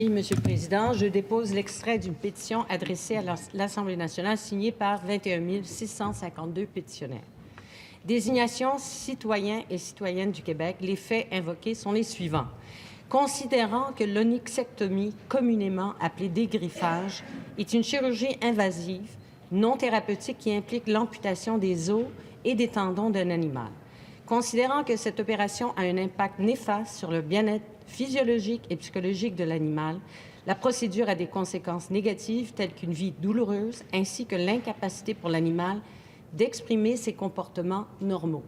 Oui, Monsieur le Président, je dépose l'extrait d'une pétition adressée à l'Assemblée nationale signée par 21 652 pétitionnaires. Désignation citoyens et citoyennes du Québec, les faits invoqués sont les suivants. Considérant que l'onyxectomie, communément appelée dégriffage, est une chirurgie invasive, non thérapeutique qui implique l'amputation des os et des tendons d'un animal. Considérant que cette opération a un impact néfaste sur le bien-être physiologique et psychologique de l'animal, la procédure a des conséquences négatives telles qu'une vie douloureuse ainsi que l'incapacité pour l'animal d'exprimer ses comportements normaux.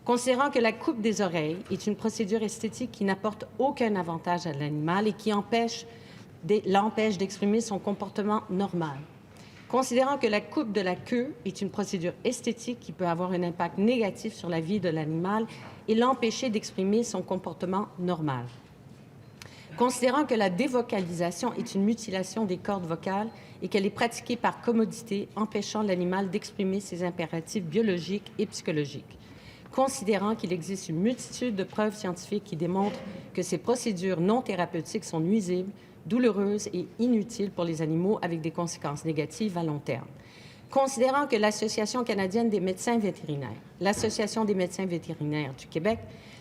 Considérant que la coupe des oreilles est une procédure esthétique qui n'apporte aucun avantage à l'animal et qui l'empêche d'exprimer son comportement normal. Considérant que la coupe de la queue est une procédure esthétique qui peut avoir un impact négatif sur la vie de l'animal et l'empêcher d'exprimer son comportement normal. Considérant que la dévocalisation est une mutilation des cordes vocales et qu'elle est pratiquée par commodité, empêchant l'animal d'exprimer ses impératifs biologiques et psychologiques. Considérant qu'il existe une multitude de preuves scientifiques qui démontrent que ces procédures non thérapeutiques sont nuisibles, douloureuses et inutiles pour les animaux avec des conséquences négatives à long terme. Considérant que l'Association canadienne des médecins vétérinaires, l'Association des médecins vétérinaires du Québec,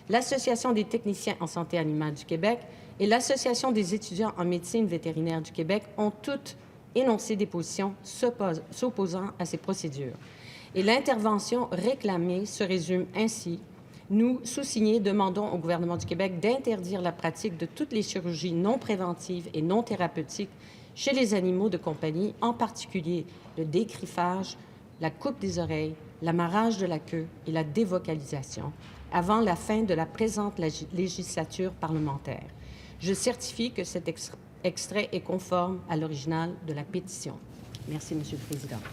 l'Association des techniciens en santé animale du Québec et l'Association des étudiants en médecine vétérinaire du Québec ont toutes énoncé des positions s'opposant à ces procédures. Et l'intervention réclamée se résume ainsi. Nous, sous-signés, demandons au gouvernement du Québec d'interdire la pratique de toutes les chirurgies non préventives et non thérapeutiques chez les animaux de compagnie, en particulier le dégriffage, la coupe des oreilles, l'amarrage de la queue et la dévocalisation, avant la fin de la présente législature parlementaire. Je certifie que cet extrait est conforme à l'original de la pétition. Merci, Monsieur le Président.